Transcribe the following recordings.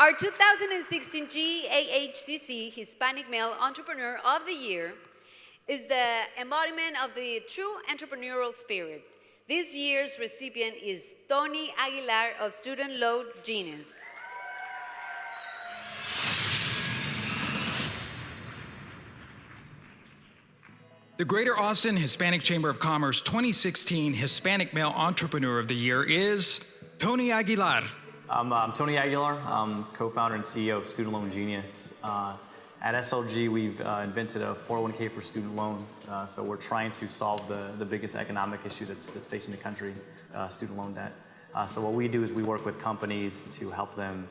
Our 2016 GAHCC Hispanic Male Entrepreneur of the Year is the embodiment of the true entrepreneurial spirit. This year's recipient is Tony Aguilar of Student Loan Genius. The Greater Austin Hispanic Chamber of Commerce 2016 Hispanic Male Entrepreneur of the Year is Tony Aguilar. I'm Tony Aguilar. I'm co-founder and CEO of Student Loan Genius. At SLG, we've invented a 401k for student loans. So we're trying to solve the biggest economic issue that's facing the country, student loan debt. So what we do is we work with companies to help them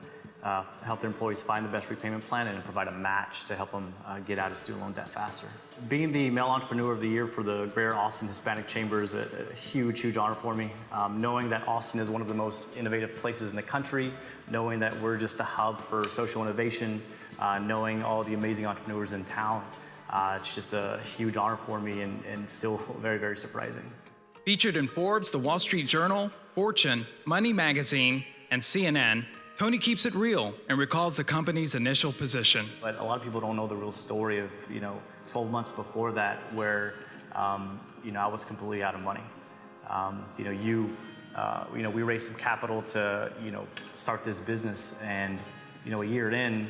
help their employees find the best repayment plan and provide a match to help them get out of student loan debt faster. Being the Male Entrepreneur of the Year for the Greater Austin Hispanic Chamber is a huge, huge honor for me. Knowing that Austin is one of the most innovative places in the country, knowing that we're just a hub for social innovation, knowing all the amazing entrepreneurs in town, it's just a huge honor for me and still very, very surprising. Featured in Forbes, The Wall Street Journal, Fortune, Money Magazine, and CNN, Tony keeps it real and recalls the company's initial position. But a lot of people don't know the real story of 12 months before that, where I was completely out of money. We raised some capital to start this business, and a year in,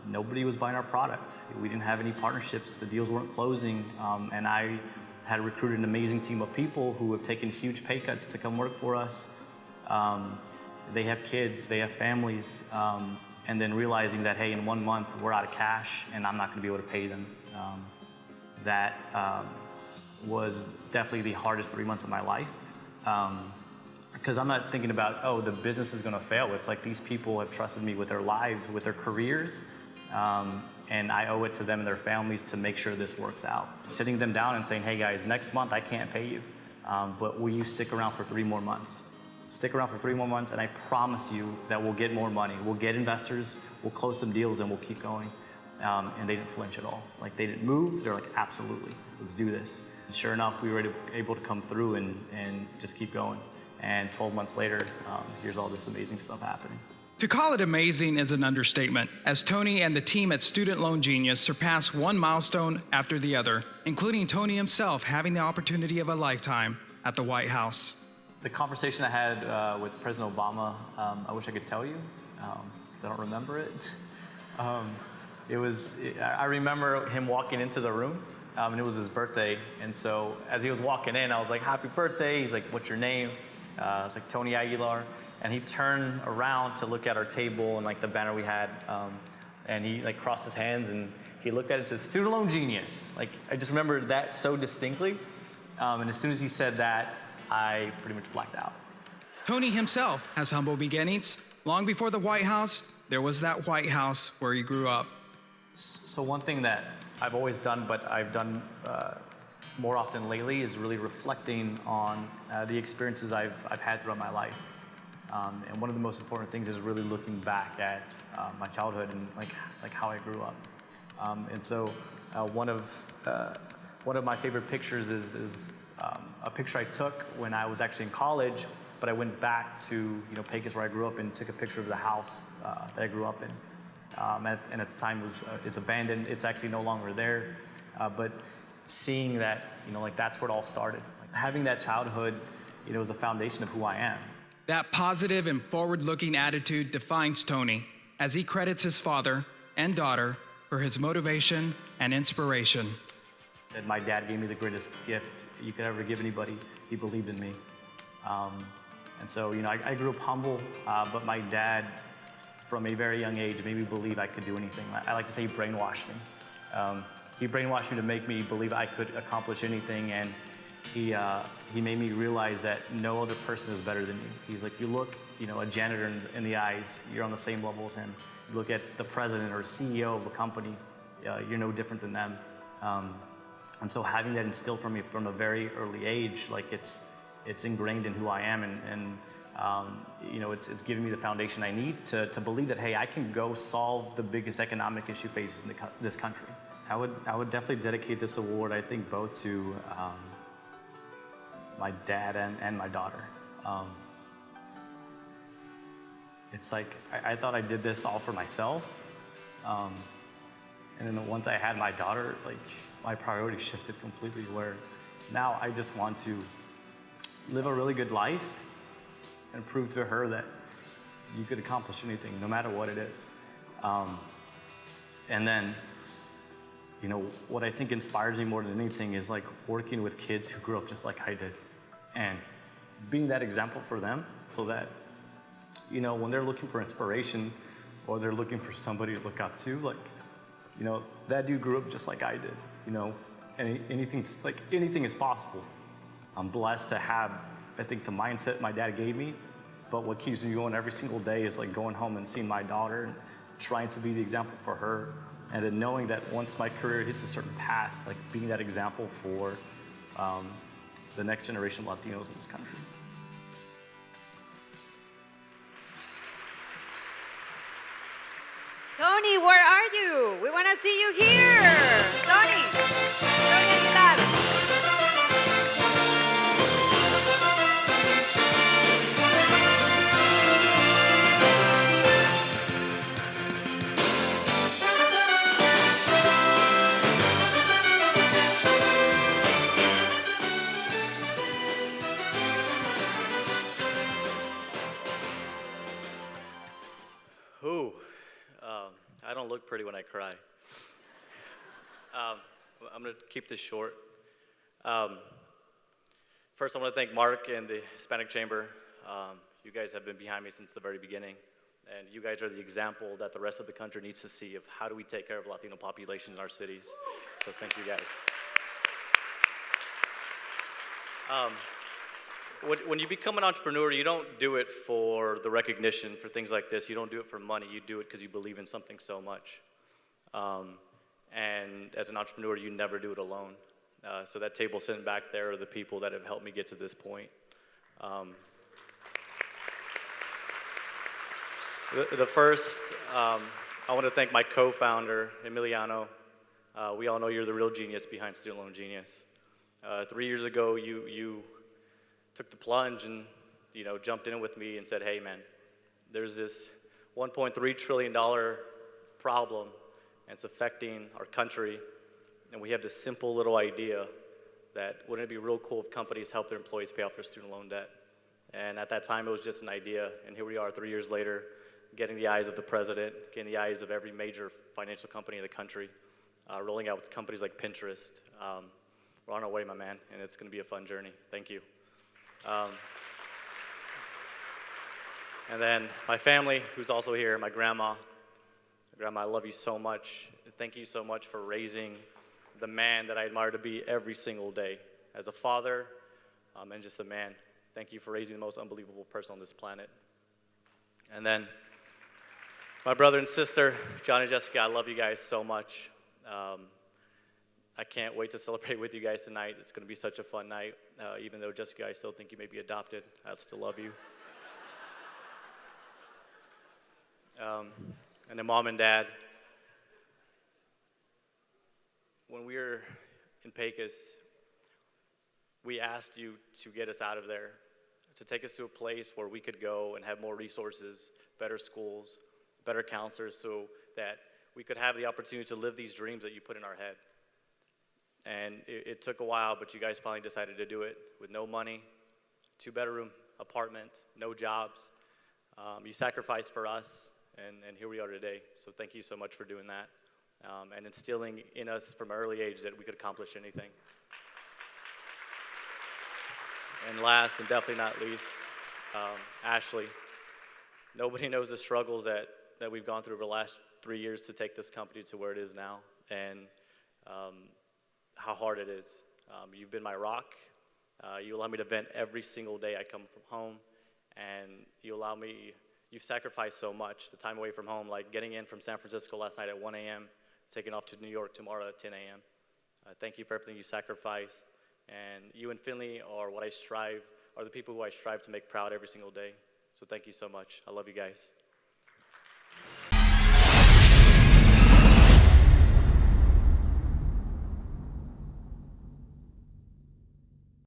nobody was buying our product. We didn't have any partnerships. The deals weren't closing, and I had recruited an amazing team of people who have taken huge pay cuts to come work for us. They have kids, they have families, and then realizing that, hey, in 1 month we're out of cash and I'm not gonna be able to pay them. That was definitely the hardest 3 months of my life. Because I'm not thinking about, oh, the business is gonna fail. It's like these people have trusted me with their lives, with their careers, and I owe it to them and their families to make sure this works out. Sitting them down and saying, hey guys, next month I can't pay you, but will you stick around for 3 more months? Stick around for 3 more months, and I promise you that we'll get more money. We'll get investors, we'll close some deals, and we'll keep going. And they didn't flinch at all. Like, they didn't move. They're like, absolutely, let's do this. And sure enough, we were able to come through and just keep going. And 12 months later, here's all this amazing stuff happening. To call it amazing is an understatement, as Tony and the team at Student Loan Genius surpass one milestone after the other, including Tony himself having the opportunity of a lifetime at the White House. The conversation I had with President Obama, I wish I could tell you, because I don't remember it. I remember him walking into the room, and it was his birthday. And so as he was walking in, I was like, happy birthday. He's like, what's your name? I was like, Tony Aguilar. And he turned around to look at our table and like the banner we had, and he like crossed his hands and he looked at it and said, Student Loan Genius. Like, I just remember that so distinctly. And as soon as he said that, I pretty much blacked out. Tony himself has humble beginnings. Long before the White House, there was that White House where he grew up. So one thing that I've always done, but I've done more often lately, is really reflecting on the experiences I've had throughout my life. And one of the most important things is really looking back at my childhood and like how I grew up. And so one of my favorite pictures is a picture I took when I was actually in college, but I went back to Pecos, where I grew up, and took a picture of the house that I grew up in. And at the time it's abandoned. It's actually no longer there. But seeing that, like that's where it all started. Like, having that childhood, is a foundation of who I am. That positive and forward-looking attitude defines Tony, as he credits his father and daughter for his motivation and inspiration. Said my dad gave me the greatest gift you could ever give anybody. He believed in me. And so, I grew up humble, but my dad, from a very young age, made me believe I could do anything. I like to say he brainwashed me. He brainwashed me to make me believe I could accomplish anything, and he made me realize that no other person is better than you. He's like, you look, a janitor in the eyes, you're on the same level as him. You look at the president or CEO of a company, you're no different than them. And so having that instilled from me from a very early age, like it's ingrained in who I am, and it's giving me the foundation I need to believe that, hey, I can go solve the biggest economic issue facing this country. I would definitely dedicate this award, I think, both to my dad and my daughter. it's like I thought I did this all for myself. And then once I had my daughter, like my priorities shifted completely where now I just want to live a really good life and prove to her that you could accomplish anything, no matter what it is. And then, you know, what I think inspires me more than anything is like working with kids who grew up just like I did and being that example for them so that, you know, when they're looking for inspiration or they're looking for somebody to look up to, like, you know, that dude grew up just like I did, you know, and anything is possible. I'm blessed to have, I think, the mindset my dad gave me, but what keeps me going every single day is like going home and seeing my daughter and trying to be the example for her, and then knowing that once my career hits a certain path, like being that example for the next generation of Latinos in this country. Tony, where are you? We want to see you here. Tony Aguilar. Ooh, I don't look pretty when I cry. I'm going to keep this short. First, I want to thank Mark and the Hispanic Chamber. You guys have been behind me since the very beginning, and you guys are the example that the rest of the country needs to see of how do we take care of Latino population in our cities. So thank you guys. When you become an entrepreneur, you don't do it for the recognition, for things like this. You don't do it for money. You do it because you believe in something so much. And as an entrepreneur, you never do it alone. So that table sitting back there are the people that have helped me get to this point. The first, I want to thank my co-founder, Emiliano. We all know you're the real genius behind Student Loan Genius. 3 years ago, you took the plunge and, you know, jumped in with me and said, hey man, there's this $1.3 trillion problem and it's affecting our country, and we have this simple little idea that wouldn't it be real cool if companies help their employees pay off their student loan debt? And at that time it was just an idea, and here we are 3 years later, getting the eyes of the president, getting the eyes of every major financial company in the country, rolling out with companies like Pinterest. We're on our way, my man, and it's gonna be a fun journey. Thank you. And then my family, who's also here, my grandma. Grandma, I love you so much. Thank you so much for raising the man that I admire to be every single day. As a father, and just a man. Thank you for raising the most unbelievable person on this planet. And then my brother and sister, John and Jessica, I love you guys so much. I can't wait to celebrate with you guys tonight. It's gonna be such a fun night. Even though, Jessica, I still think you may be adopted, I still love you. And then Mom and Dad, when we were in Pecos, we asked you to get us out of there, to take us to a place where we could go and have more resources, better schools, better counselors, so that we could have the opportunity to live these dreams that you put in our head. And it took a while, but you guys finally decided to do it with no money, 2-bedroom apartment, no jobs. You sacrificed for us, and here we are today. So thank you so much for doing that, and instilling in us from an early age that we could accomplish anything. And last, and definitely not least, Ashley. Nobody knows the struggles that we've gone through over the last 3 years to take this company to where it is now, and how hard it is. You've been my rock. You allow me to vent every single day I come from home, and you've sacrificed so much, the time away from home, like getting in from San Francisco last night at 1 a.m., taking off to New York tomorrow at 10 a.m. Thank you for everything you sacrificed, and you and Finley are the people who I strive to make proud every single day. So thank you so much. I love you guys.